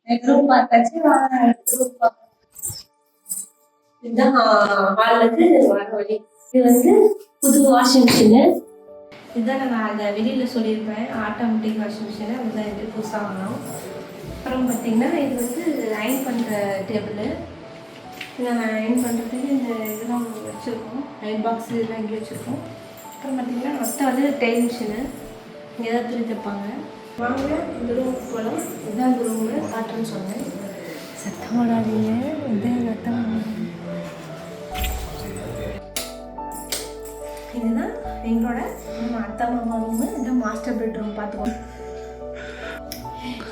Room பார்த்தாச்சு. இதுதான் ஹால்ல இருந்து வர வழி. இது வந்து புது வாஷிங் மிஷினு. இதுதான் நான் அந்த வெளியில் சொல்லியிருப்பேன் ஆட்டோமேட்டிக் வாஷிங் மிஷினு. அதுதான் இது புதுசாக வாங்கினோம். அப்புறம் பார்த்தீங்கன்னா இது வந்து அயன் பண்ணுற டேபிள். இதை நான் அயன் பண்ணுறதுக்கு இந்த இதெல்லாம் வச்சுருக்கோம். அயன் பாக்ஸ் இதெல்லாம் இங்கே வச்சுருக்கோம். அப்புறம் பார்த்தீங்கன்னா மொத்தம் வந்து டைல் மிஷினு. இங்கே தான் துணி தைப்பாங்க. வாங்க இந்த ரூமுக்கு போகலாம். இதுதான் இந்த ரூமு காட்டுறேன்னு சொன்னேன். சத்தம் போடாதீங்க. இதுதான் சத்தம். இதுதான் எங்களோட அத்தை மாமா ரூமு. இதுதான் மாஸ்டர் பெட்ரூம். பார்த்துக்கோங்க.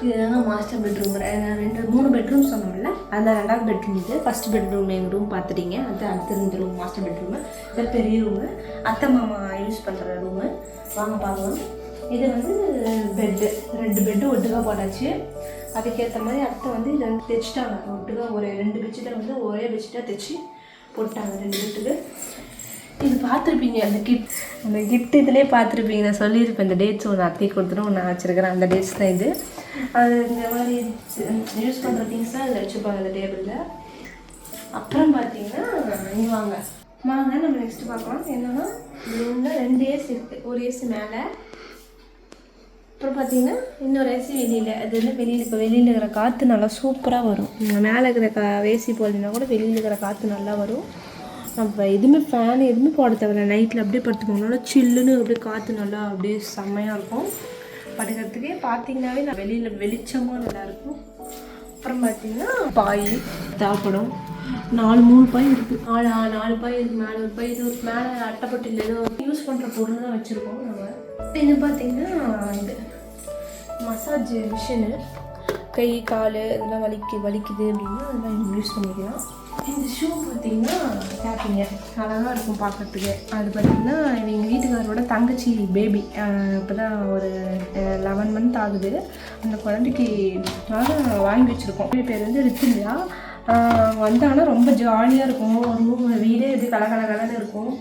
இதுதாங்க மாஸ்டர் பெட்ரூம். 3 பெட்ரூம் சொன்னோம்ல, அந்த 2வது பெட்ரூம் இது. ஃபஸ்ட் பெட்ரூம் எங்கள் ரூம் பார்த்துட்டீங்க. அது அடுத்த 2 ரூம் மாஸ்டர் பெட்ரூமு. இது பெரிய ரூமு, அத்தை மாமா யூஸ் பண்ணுற ரூமு. வாங்க பார்க்கலாம். இது வந்து பெட்டு. 2 பெட்டு ஒட்டுக்காக போட்டாச்சு. அதுக்கேற்ற மாதிரி அத்தை வந்து இதை வந்து தைச்சிட்டாங்க ஒட்டுக்காக. ஒரு 2 பெட்ஷீட்டை வந்து ஒரே பெட்ஷீட்டாக தைச்சி போட்டாங்க 2 பெட்டுக்கு. இது பார்த்துருப்பீங்க அந்த கிஃப்ட் இதிலே பார்த்துருப்பீங்க. நான் சொல்லியிருப்பேன் இந்த டேட்ஸ் ஒன்று அத்தைக்கு கொடுத்துட்டு ஒன்று வச்சுருக்கிறேன். அந்த டேட்ஸ் தான் இது. அது இந்த மாதிரி யூஸ் பண்ணுற திங்ஸ்லாம் இதில் வச்சுப்பாங்க அந்த டேபிளில். அப்புறம் பார்த்தீங்கன்னா இங்கே வாங்க நம்ம நெக்ஸ்ட்டு பார்க்கலாம். என்னென்னா ரூமில் 2 ஏசி இருக்குது. ஒரு ஏசி மேலே, அப்புறம் பார்த்தீங்கன்னா இன்னொரு ஏசி வெளியில். அது வந்து இப்போ வெளியில் இருக்கிற காற்று நல்லா சூப்பராக வரும். மேலே இருக்கிற ஏசி போடலைன்னா கூட வெளியில் இருக்கிற காற்று நல்லா வரும். நம்ம எதுவுமே ஃபேன் எதுவுமே போட தேவையில்ல. நைட்டில் அப்படியே படுத்துக்கோங்க. சில்லுன்னு அப்படியே காற்று நல்லா அப்படியே செம்மையாக இருக்கும் படுக்கிறதுக்கே. பார்த்தீங்கன்னாவே நான் வெளியில் வெளிச்சமாக நல்லாயிருக்கும். அப்புறம் பார்த்தீங்கன்னா பாய் தேவைப்படும். 3 பாய் இருக்குது. 4 பாய் இருக்குது. மேலே ஒரு பாய். இது ஒரு மேலே அட்டைப்பட்டியில் ஏதோ யூஸ் பண்ணுற பொருள் தான் வச்சுருக்கோம் நம்ம. இது பார்த்திங்கன்னா இது மசாஜ் மிஷினு. கை கால் இதெல்லாம் வலிக்குது அப்படின்னா அதெல்லாம் யூஸ் பண்ணிக்கலாம். இந்த ஷூ பார்த்திங்கன்னா கேப்பிங்க அழகாக இருக்கும் பார்க்குறதுக்கு. அது பார்த்திங்கன்னா எங்கள் வீட்டுக்காரோட தங்கச்சி பேபி இப்போ தான் ஒரு 11 மந்த் ஆகுது. அந்த குழந்தைக்கு வாங்கி வச்சுருக்கோம். பேர் வந்து ரித்தில்யா. வந்தாங்கன்னா ரொம்ப ஜாலியாக இருக்கும். ரூம் வீடே இது கலகலன்னு இருக்கும்.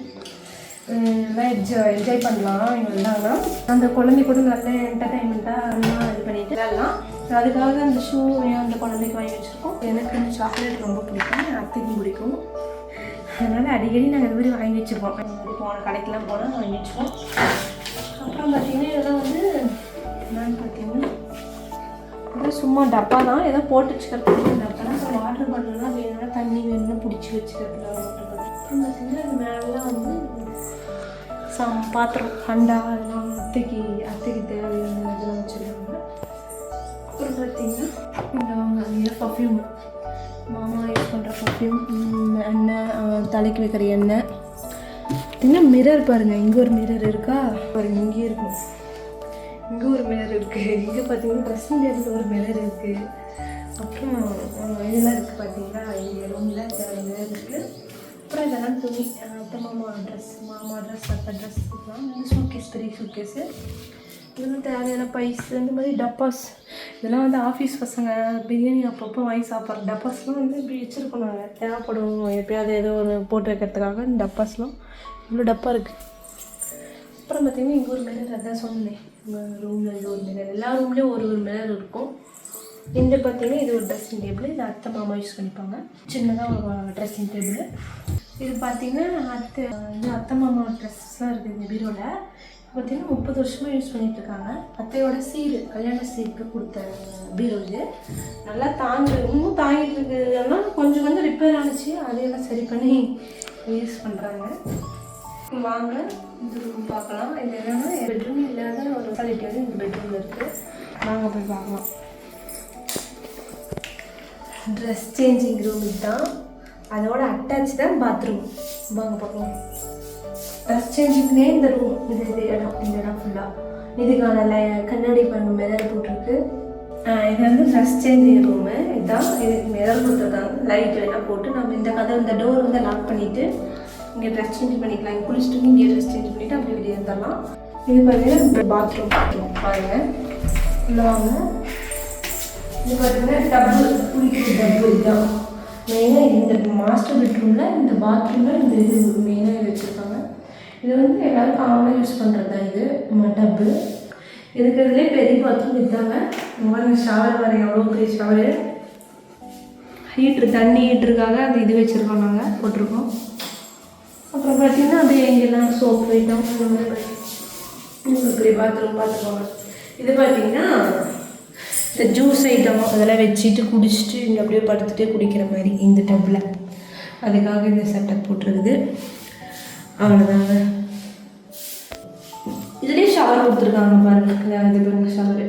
எல்லாம் என்ஜாய் பண்ணலாம். இங்கே வந்தாங்கன்னா அந்த குழந்தை கூட நல்ல என்டர்டைன்மெண்ட்டாக அதெல்லாம் இது பண்ணிட்டு வரலாம். அதுக்காக அந்த ஷூ அந்த குழந்தைக்கு வாங்கி வச்சுருக்கோம். எனக்கு இந்த சாக்லேட் ரொம்ப பிடிக்கும், அத்தைக்கும் பிடிக்கும். அதனால் அடிக்கடி நாங்கள் இது மாதிரி வாங்கி வச்சுருப்போம். போன கடைக்கெலாம் போனால் வாங்கி வச்சுப்போம். அப்புறம் பார்த்திங்கன்னா இதெல்லாம் வந்து என்னன்னு பார்த்தீங்கன்னா இதெல்லாம் சும்மா டப்பா தான். ஏதோ போட்டு வச்சுக்கிறதுக்கு டப்பா. அப்புறம் வாட்டர் பாட்டிலாம் வேணும்னா தண்ணி வேணும்னா பிடிச்சி வச்சுக்கிறதுல வாட்டர் பாட்டில். அப்புறம் பார்த்திங்கன்னா இந்த மேலாம் வந்து பாத்திரம் அண்டா அதெல்லாம் அத்தைக்கு தேவையான இதெல்லாம் வச்சுருக்காங்க. அப்புறம் பார்த்திங்கன்னா இந்த வாங்க பர்ஃப்யூம். மாமா யூஸ் பண்ணுற பர்ஃப்யூம், எண்ணெய், தலைக்கு வைக்கிற எண்ணெய். பார்த்திங்கன்னா மிரர் பாருங்கள். இங்கே ஒரு மிரர் இருக்கா பாருங்கள். இங்கேயே இருக்கும். இங்கே ஒரு மிரர் இருக்குது. இங்கே பார்த்திங்கன்னா ட்ரெஸ்ஸிங் டேபிள் ஒரு மிரர் இருக்குது. அப்புறம் இதெல்லாம் இருக்குது பார்த்திங்கன்னா. இங்கே ரூமில் மிரர் இருக்குது. அப்புறம் இதெல்லாம் துணி. அப்புறம் மாமா ட்ரெஸ் அத்தை ட்ரெஸ் இதெல்லாம் சூட்கேஸ், பெரிய சூட்கேஸு. இதெல்லாம் தேவையான பைஸ் இந்த மாதிரி டப்பாஸ். இதெல்லாம் வந்து ஆஃபீஸ் பசங்க பிரியாணி அப்பப்போ வாங்கி சாப்பிட்ற டப்பாஸ்லாம் வந்து இப்படி வச்சுருக்கோம். நாங்கள் தேவைப்படும் எப்போயாவது ஏதோ ஒரு போட்டு வைக்கிறதுக்காக இந்த டப்பாஸ்லாம் இவ்வளோ டப்பா இருக்குது. அப்புறம் பார்த்திங்கன்னா இங்கே ஒரு மிரர். அதான் சொன்னேன் எங்கள் ரூமில் இது ஒரு மிரர். எல்லா ரூம்லேயும் ஒரு மிரர் இருக்கும். இந்த பார்த்திங்கன்னா இது ஒரு ட்ரெஸ்ஸிங் டேபிள். இது அத்தை மாமா யூஸ் பண்ணிப்பாங்க. சின்னதாக ஒரு ட்ரெஸ்ஸிங் டேபிள். இது பார்த்திங்கன்னா அத்தை மாமா ட்ரெஸ்ஸெலாம் இருக்குது இந்த பீரோவில். பார்த்திங்கன்னா 30 வருஷமாக யூஸ் பண்ணிகிட்ருக்காங்க. அத்தையோட கல்யாண சீருக்கு கொடுத்த பீரோ இது. நல்லா இன்னும் தாங்கிட்டு இருக்குதுலாம். கொஞ்சம் ரிப்பேர் ஆனிச்சு. அதையெல்லாம் சரி பண்ணி யூஸ் பண்ணுறாங்க. வாங்க இந்த ரூம் பார்க்கலாம். இது என்னென்னா பெட்ரூம் இல்லாத ஒரு குவாலிட்டி வந்து இந்த பெட்ரூமில் இருக்குது. வாங்க போய் பார்க்கலாம். ட்ரெஸ் சேஞ்சிங் ரூம் இதுதான். அதோட அட்டாச் தான் பாத்ரூம். வாங்க பார்க்கலாம். ட்ரெஸ் சேஞ்சிங்னே இந்த ரூம் இந்த இடம் ஃபுல்லாக இதுக்கான கண்ணாடி பண்ண மிரர் போட்டிருக்கு. இது வந்து ட்ரெஸ் சேஞ்சிங் ரூமு. இதுதான். இதுக்கு மிரர் கொடுத்துருக்காங்க. லைட் வேணால் போட்டு நம்ம இந்த டோர் வந்து லாக் பண்ணிவிட்டு இங்கே ட்ரெஸ் சேஞ்ச் பண்ணிக்கலாம். இங்கே குளிச்சுட்டு இங்கே ட்ரெஸ் சேஞ்ச் பண்ணிவிட்டு அப்படியே வெளியே வந்துடலாம். இது பார்த்தீங்கன்னா பாத்ரூம் பாருங்கள். இல்லை வாங்க. இது பார்த்தீங்கன்னா டப்பு, குளிக்கிற டப்பு. இதுதான் மெயினாக இந்த மாஸ்டர் பெட்ரூமில் இந்த பாத்ரூமில் இந்த இது மெயினாக வச்சுருக்காங்க. இது வந்து எல்லோரும் காமனாக யூஸ் பண்ணுறது தான். இது டப்பு. இருக்கிறதுலே பெரிய பாத்ரூம் விற்றாங்க. ஷவர் வர எவ்வளோ பெரிய ஷவரு, ஹீட்ரு, தண்ணி ஹீட்ருக்காக அந்த இது வச்சுருக்கோம், நாங்கள் போட்டிருக்கோம். அப்புறம் பார்த்திங்கன்னா அப்படியே எங்கெல்லாம் சோப் ஐட்டம் இந்த மாதிரி பெரிய பாத்ரூம் பார்த்துக்கோங்க. இது பார்த்திங்கன்னா இந்த ஜூஸ் ஐட்டம் அதெல்லாம் வச்சுட்டு குடிச்சிட்டு இங்கே அப்படியே படுத்துகிட்டே குடிக்கிற மாதிரி இந்த டப்பில், அதுக்காக இந்த செட்டப் போட்டிருக்குது. அவ்வளோதாங்க. இதுலேயே ஷவர் கொடுத்துருக்காங்க பாருங்கள், இது பாருங்கள் ஷவரு.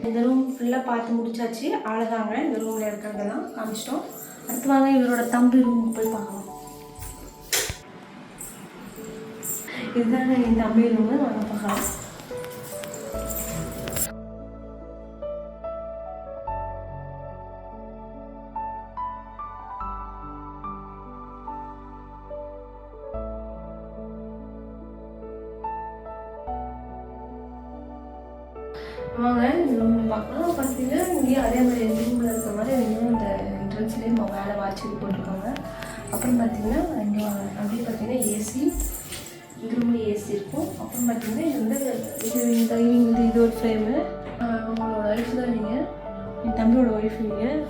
இந்த ரூம் ஃபுல்லாக பார்த்து முடிச்சாச்சு. அவ்வளோதாங்க, இந்த ரூமில் இருக்கிறதெல்லாம் காமிச்சிட்டோம். அடுத்து வாங்க இவரோட தம்பி ரூமுக்கு போய் பார்க்கலாம். இதுதாங்க என் தம்பி ரூமு, வாங்க பார்க்கலாம். வாங்க இந்த ரூமில் பார்க்கலாம். பார்த்தீங்கன்னா இங்கேயும் அதே மாதிரி ரூமில் இருக்கிற மாதிரி இன்னும் இந்த என்ட்ரன்ஸ்லேயும் மேலே வாட்ச் போட்டிருக்காங்க. அப்புறம் பார்த்தீங்கன்னா இங்கே அப்படியே பார்த்தீங்கன்னா ஏசி, இந்த ரூமில் ஏசி இருக்கும். அப்புறம் பார்த்தீங்கன்னா இது வந்து இது ஒரு ஃப்ரேமு. அவங்களோட ஒய்ஃப் தான் நீங்கள், என் தம்பியோட ஒய்ஃப் நீங்கள்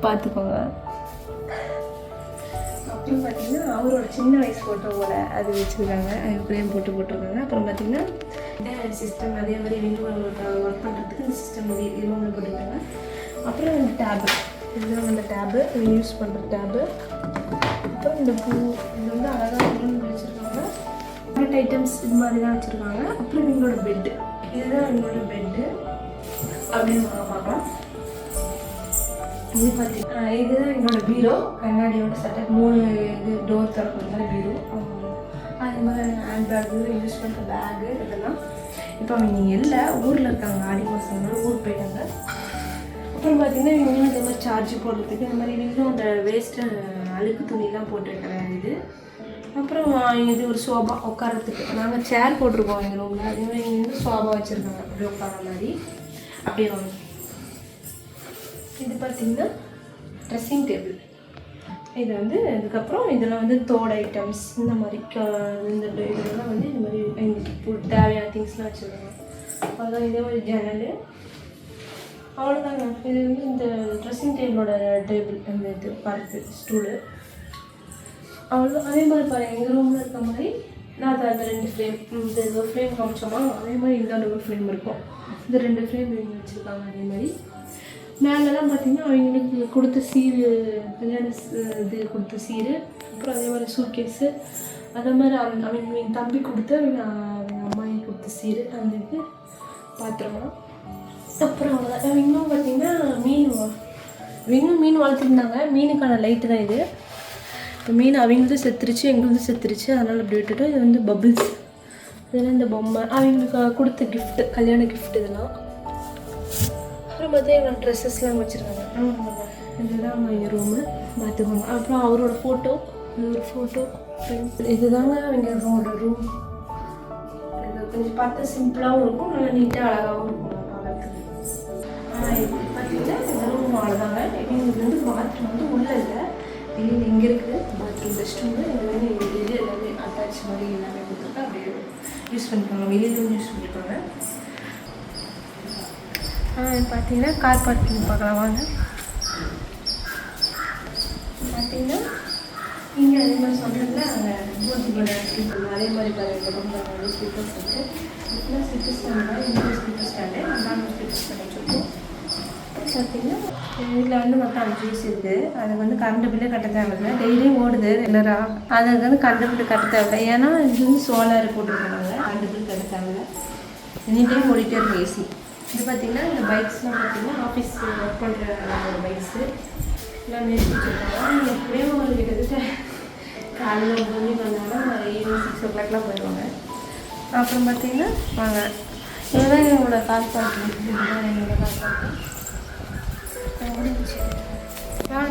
பார்த்துக்கோங்க. அப்புறம் பார்த்தீங்கன்னா அவரோட சின்ன வயசு ஃபோட்டோவோட அது வச்சுருக்காங்க, அது ஃப்ரேம் போட்டிருக்காங்க. அப்புறம் பார்த்தீங்கன்னா இந்த சிஸ்டம் அதே மாதிரி ஒர்க் பண்ணுறதுக்கு இந்த சிஸ்டம் ரூமில் போட்டிருக்காங்க. அப்புறம் இந்த டேபு, இதுதான் அந்த டேபு, யூஸ் பண்ணுற டேபு. அப்புறம் இந்த பூ, இது வந்து அழகாக வச்சுருக்காங்க. ப்ராடக்ட் ஐட்டம்ஸ் இது மாதிரி தான் வச்சுருக்காங்க. அப்புறம் எங்களோட பெட்டு, இதுதான் எங்களோட பெட்டு அப்படின்னு பார்க்கலாம். இது பார்த்தீங்கன்னா இதுதான் எங்களோட பீரோ, கண்ணாடியோட செட்டப், 3 இது டோர் திறக்கிற மாதிரி பீரோ. அது மாதிரி ஹேண்ட் பேக்கு, யூஸ் பண்ணுற பேகு இதெல்லாம். இப்போ அவங்க இல்லை, ஊரில் இருக்காங்க, ஆடி மாதம் ஊருக்கு போயிட்டாங்க. அப்புறம் பார்த்தீங்கன்னா இவங்களும் இந்த மாதிரி சார்ஜ் போடுறதுக்கு இந்த மாதிரி இவங்களும் அந்த வேஸ்ட்டு அழுக்கு துணிலாம் போட்டுருக்கிற இது. அப்புறம் இது ஒரு சோபா உட்காரத்துக்கு, நாங்கள் சேர் போட்டிருக்கோம் எங்கள் ரூமில். அதே மாதிரி இங்கே வந்து சோபா வச்சுருக்காங்க அப்படியே உட்கார மாதிரி. அப்படியே வாங்க. இது பார்த்திங்கன்னா ட்ரெஸ்ஸிங் டேபிள். இது வந்து இதுக்கப்புறம் இதில் வந்து தோடு ஐட்டம்ஸ் இந்த மாதிரி இந்த இதெல்லாம் வந்து இந்த மாதிரி எங்களுக்கு தேவையான திங்ஸ்லாம் வச்சுருக்காங்க. அதுதான் இதே மாதிரி ஜன்னல். அவ்வளோதாங்க. இது வந்து இந்த ட்ரெஸ்ஸிங் டேபிளோட டேபிள், அந்த இது பார்த்து ஸ்டூலு அவ்வளோதான். அதே மாதிரி பாருங்கள், எங்கள் ரூமில் இருக்க மாதிரி நான் அதை அந்த 2 ஃப்ரேம், இந்த ஒரு ஃப்ரேம் காமிச்சோமா அதே மாதிரி இந்த ஒரு ஃப்ரேம் இருக்கும். இந்த 2 ஃப்ரேம் இவங்க வச்சுருக்காங்க. அதே மாதிரி மேலெல்லாம் பார்த்திங்கன்னா அவங்களுக்கு கொடுத்த சீரு, கல்யாண இது கொடுத்த சீரு. அப்புறம் அதே மாதிரி சூட்கேஸு, அதே மாதிரி அவங்க என் தம்பி கொடுத்த அவங்க அம்மாயி கொடுத்த சீரு, அந்த இது பாத்திரமா. அப்புறம் அவ்வளோதான். இன்னும் பார்த்திங்கன்னா மீன் வளர்த்துருந்தாங்க. மீனுக்கான லைட்டு தான் இது. இப்போ மீன் அவங்களும் செத்துருச்சு, எங்களுக்கும் செத்துருச்சு, அதனால் அப்படி விட்டுட்டோம். இது வந்து பபிள்ஸ், இதெல்லாம் இந்த பொம்மை அவங்களுக்கு கொடுத்த கிஃப்ட்டு, கல்யாண கிஃப்ட் இதெல்லாம். அப்புறம் பார்த்தா எங்கள் ட்ரெஸ்ஸஸ்லாம் வச்சுருக்காங்க. இதுதான் அவங்க ரூமு பார்த்துக்கோங்க. அப்புறம் அவரோட ஃபோட்டோ, ஒரு ஃபோட்டோ இதுதாங்க அவங்களோட ரூம். இது கொஞ்சம் பார்த்து சிம்பிளாகவும் இருக்கும், நல்லா நீட்டாக அழகாகவும் இருக்கும். பார்த்தீங்கன்னா இந்த ரூம் அவ்வளோதாங்க. எங்களுக்கு வந்து பாத்ரூம் வந்து உள்ளே இல்லை, வெளியில் இங்கே இருக்குது பாத்ரூம், ரெஸ்ட் ரூமு. இது வந்து இது எல்லாமே அட்டாச் மாதிரி எல்லாமே கொடுத்துருக்கா, அப்படியே யூஸ் பண்ணிப்பாங்க, வெளியிலும் யூஸ் பண்ணிப்பாங்க. பார்த்தீங்கன்னா கார் பார்க்கிங் பார்க்கலாம் வாங்க. பார்த்தீங்கன்னா இங்கே அதே மாதிரி சொல்கிறதுல அங்கே பூஜிபட அதே மாதிரி பாருங்கள், ரொம்ப ஸ்பீக்கர்ஸ் இருக்குது. இதுலாம் ஸ்பீக்கர் ஸ்டாண்ட் தான், இந்த ஸ்பீக்கர் ஸ்டாண்டு, அந்தாங்க ஸ்பீக்கர் ஸ்டாண்ட் வச்சுருக்கோம். பார்த்தீங்கன்னா இதில் வந்து மொத்தம் 5 பீஸ் இருக்குது. அது வந்து கரண்ட் பில்லே கட்ட தேவையில்லை, டெய்லியும் ஓடுது ரெகுலராக. அதுக்கு வந்து கரண்ட் பில்லு கட்ட தேவையில்லை, ஏன்னா இது வந்து சோலார் போட்டுருக்காங்க. கரண்ட் பில் கட்ட தேவையில்லை, எனி டைம் ஓடிட்டே இருக்கும் ஏசி. இது பார்த்திங்கன்னா இந்த பைக்ஸ்லாம் பார்த்திங்கன்னா ஆஃபீஸ் ஒர்க் பண்ணுற பைக்ஸு எல்லாம் மேலே வச்சுருக்காங்க. எப்படியும் ஒரு கிட்டத்தட்ட காலையில் 9 மணிக்கு வந்தாங்கன்னா ஈவினிங் 6 o'clockலாம் போயிடுவாங்க. அப்புறம் பார்த்திங்கன்னா வாங்க, இதுதான் என்னோட கார் பார்க்கிங். இதுதான் என்னோட கார் பார்க்கிங் முடிஞ்சிச்சு.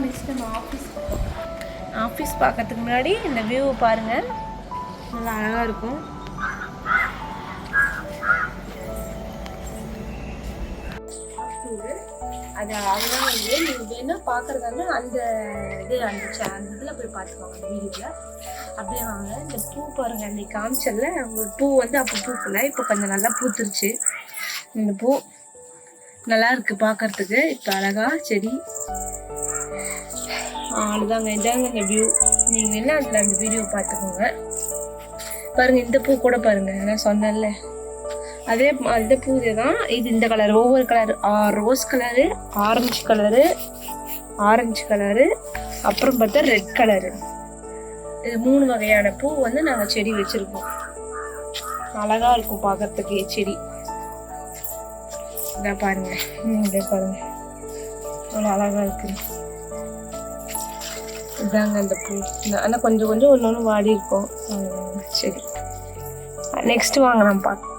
நெக்ஸ்ட் நம்ம ஆஃபீஸ் பார்க்கறதுக்கு முன்னாடி இந்த வியூவை பாருங்கள், நல்லா அழகாக இருக்கும். அது அதுதான் வந்து நீங்கள் வேணால் பார்க்குறதாங்க அந்த இதில் போய் பார்த்துக்கோங்க அந்த வீடியோவில். அப்படியே வாங்க. இந்த பூ பாருங்க, அன்னைக்கு காமிச்சல உங்களுக்கு பூ வந்து அப்போ பூக்கல, இப்போ கொஞ்சம் நல்லா பூத்துருச்சு. இந்த பூ நல்லா இருக்கு பார்க்கறதுக்கு. இப்போ அழகா செடி அவ்வளோதாங்க. இதாங்க இந்த வியூ. நீங்கள் என்ன அதில் அந்த வீடியோ பார்த்துக்கோங்க. பாருங்க இந்த பூ கூட பாருங்க, நான் சொன்னேன்ல அதே அந்த பூ தான் இது. இந்த கலர் ஒவ்வொரு colour, rose colour, orange colour, அப்புறம் பார்த்தா ரெட் கலரு. இது 3 வகையான பூ வந்து நாங்கள் செடி வச்சிருக்கோம். அழகா இருக்கும் பார்க்கறதுக்கு செடி. இதை பாருங்க, இதை பாருங்க, அவ்வளோ அழகா இருக்கு. இதாங்க அந்த பூ. ஆனால் கொஞ்சம் கொஞ்சம் ஒன்று வாடி இருக்கும். சரி, நெக்ஸ்ட் வாங்க நம்ம பார்க்கலாம்.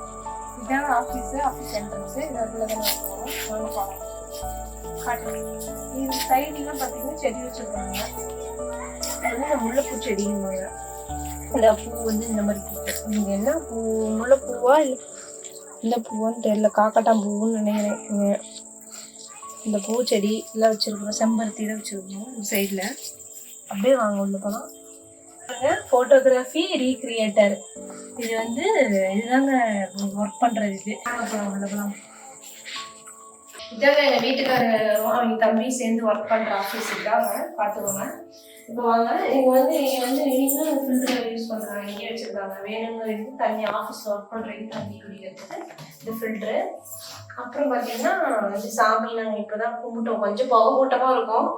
இதான் ஆஃபீஸ் என்ட்ரன்ஸு. இது சைடுலாம் பார்த்தீங்கன்னா செடி வச்சுருக்காங்க. இது வந்து இந்த முல்லைப்பூ செடிங்குவாங்க. இந்த பூ வந்து இந்த மாதிரி பூ. நீங்கள் என்ன பூ, முல்லைப்பூவா இல்லை இந்த பூவான்னு தெரியல, காக்கட்டான் பூன்னு நினைக்கிறேன். இந்த பூச்செடி எல்லாம் வச்சுருக்கோம், செம்பருத்தி தான் வச்சுருக்கோம் இந்த சைடில். அப்படியே வாங்க உள்ள போகலாம். ஃபோட்டோகிராஃபி ரீக்ரியேட்டர். இது வந்து இதுதாங்க ஒர்க் பண்ணுறது. இது போகலாம் உள்ள போகலாம். இதாங்க எங்கள் வீட்டுக்காரரும் அவங்க தம்பி சேர்ந்து ஒர்க் பண்ணுற ஆஃபீஸ் இதாங்க, பார்த்துக்கோங்க. இப்போ வாங்க, இங்கே வந்து இன்னும் ஃபில்டர் யூஸ் பண்ணுறாங்க, இங்கே வச்சுருக்காங்க. வேணுங்கிறது தண்ணி ஆஃபீஸில் ஒர்க் பண்ணுறதுக்கு தண்ணி குடிக்கிறதுக்கு இந்த ஃபில்ட்ரு. அப்புறம் பார்த்தீங்கன்னா வந்து சாம்பல் நாங்கள் இப்போ தான் கும்பிட்டோம், கொஞ்சம் புகை இருக்கும்,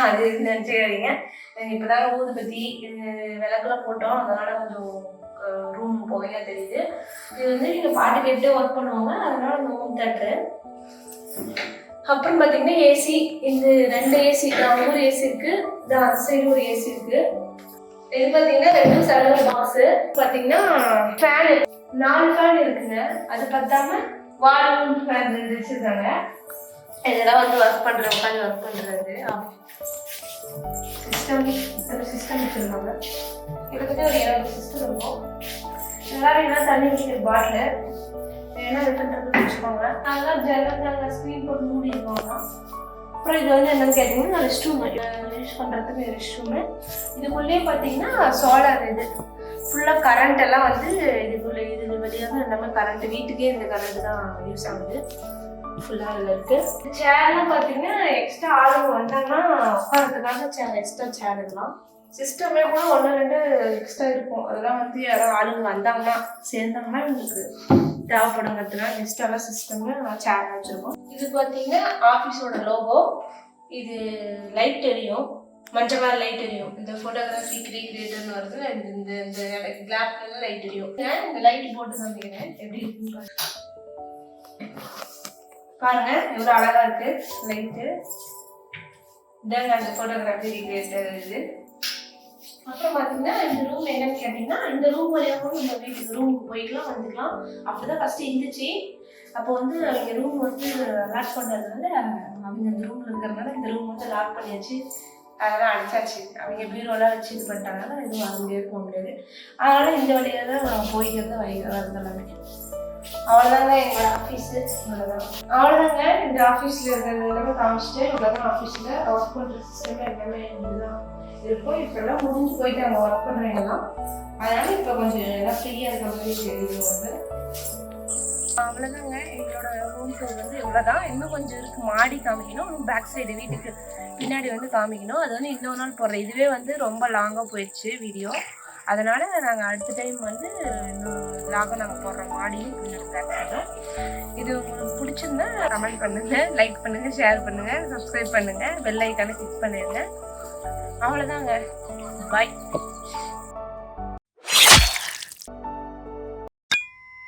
அது நினச்சிக்காதீங்க. நாங்கள் இப்போ தாங்க ஊதுபத்தி விளக்குலாம் போட்டோம், அதனால் கொஞ்சம் ரூம் புகையாக தெரியுது. இது வந்து நீங்கள் பாட்டு கேட்டு ஒர்க் பண்ணுவாங்க, அதனால் இந்த ஹோம் தேட்டரு. அப்புறம் பார்த்தீங்கன்னா ஏசி, இந்த 2 ஏசி, ஒரு ஏசி இருக்குது, இந்த அந்த சைடு ஒரு ஏசி இருக்குது. இது பார்த்தீங்கன்னா 2 சரவண பாக்ஸு. பார்த்தீங்கன்னா ஃபேனு 4 ஃபேன் இருக்குங்க. அது பார்த்தாம வால் ஃபேன் வச்சுருக்காங்க. இதெல்லாம் வந்து உட்காந்து ஒர்க் பண்ணுறது. சிஸ்டம் வச்சுருக்காங்க. கிட்டத்தட்ட ஒரு 20 சிஸ்டம் இருக்கும். எல்லாரும் என்ன தண்ணி குடிக்கிற பாட்டில் ஏன்னா இது பண்ணுறது வச்சுக்கோங்க. நல்லா ஜன்னல் ஸ்க்ரீன் போட்டு மூடிடுவாங்க. அப்புறம் இது வந்து என்னன்னு கேட்டிங்கன்னா ரெஸ்ட் ரூமு யூஸ் பண்ணுறதுக்கு ரெஸ்ட் ரூமு. இதுக்குள்ளேயே பார்த்தீங்கன்னா சோலார், இது ஃபுல்லாக கரண்ட் எல்லாம் வந்து இதுக்குள்ளே இது வழியாக எல்லாமே கரண்ட், வீட்டுக்கே இந்த கரண்ட் தான் யூஸ் ஆகுது. ஃபுல்லாக இதில் இருக்குது. சேர்லாம் பார்த்தீங்கன்னா எக்ஸ்ட்ரா ஆளுங்க வந்தாங்கன்னா உட்காரத்துக்காக எக்ஸ்ட்ரா சேர் இருக்கலாம். சிஸ்டமே கூட 1-2 எக்ஸ்ட்ரா இருக்கும். அதெல்லாம் வந்து யாராவது ஆளுங்க வந்தாங்கன்னா சேர்ந்தாங்கன்னா எங்களுக்கு தேவைப்படுங்கிறதுனால எக்ஸ்ட்ராலாம் சிஸ்டம்ல சேர் வச்சுருக்கோம். இது பார்த்தீங்கன்னா ஆஃபீஸோட லோகோ. இது லைட் எரியும், மஞ்சள் கலர் லைட் எரியும். இந்த ஃபோட்டோகிராஃபி ரீக்ரியேட்டர்னு வருது. இந்த கிளாப்ல லைட் எரியும். இந்த லைட் போட்டு காமிக்கிறேன் எப்படி இருக்குன்னு பாருங்க, எவ்வளோ அழகா இருக்கு லைட்டு. இதாங்க அந்த ஃபோட்டோகிராஃபி ரீக்ரியேட்டர் இது. அப்புறம் பார்த்தீங்கன்னா இந்த ரூம் என்னன்னு கேட்டிங்கன்னா, இந்த ரூம் வழியாகவும் நம்ம வீட்டுக்கு ரூமுக்கு போய்க்கலாம் வந்துக்கலாம். அப்படிதான் ஃபஸ்ட்டு இருந்துச்சு. அப்போ வந்து அவங்க ரூம் வந்து லாக் பண்ணுறதுனால அவங்க இந்த ரூமில் இருக்கிறதுனால இந்த ரூம் வந்து லாக் பண்ணியாச்சு, அதெல்லாம் அடிச்சாச்சு. அவங்க பீரோலாம் வச்சு இது பண்ணிட்டாங்கன்னா எதுவும் வர முடியாது, போக முடியாது. அதனால் இந்த வழியாக தான் நம்ம போய்க்கிறது வழியாக எல்லாமே. அவ்வளோதாங்க எங்களோட ஆஃபீஸு. இவ்வளோதான், அவ்வளோதாங்க. இந்த ஆஃபீஸில் இருக்கிறது எல்லாமே காமிச்சிட்டு இவ்வளோதான். ஆஃபீஸில் ஒர்க் பண்ணுற சிஸ்டமே எல்லாமே இதுதான் இருக்கும். இப்போல்லாம் முடிஞ்சு போயிட்டு அங்கே ஒர்க் பண்ணுறீங்கலாம், அதனால் இப்போ கொஞ்சம் எல்லாம் ஃப்ரீயாக இருக்கிற மாதிரி தெரியுது வந்து. அவ்வளோதாங்க எங்களோட ஹோம் டூர் வந்து இவ்வளோதான். இன்னும் கொஞ்சம் இருக்குது, மாடி காமிக்கணும், பேக் சைடு வீட்டுக்கு பின்னாடி வந்து காமிக்கணும். அது வந்து இன்னொரு நாள் போடுறேன். இதுவே வந்து ரொம்ப லாங்காக போயிடுச்சு வீடியோ, அதனால் நாங்கள் அடுத்த டைம் வந்து இன்னும் லாகாக நாங்கள் போடுறோம், மாடியும் பின்னாடி பேக் சைடும். இது உங்களுக்கு பிடிச்சிருந்தா கமெண்ட் பண்ணுங்கள், லைக் பண்ணுங்கள், ஷேர் பண்ணுங்கள், சப்ஸ்கிரைப் பண்ணுங்கள், பெல் ஐக்கானை கிளிக் பண்ணிடுங்க. அவ்வளோதாங்க, பாய்.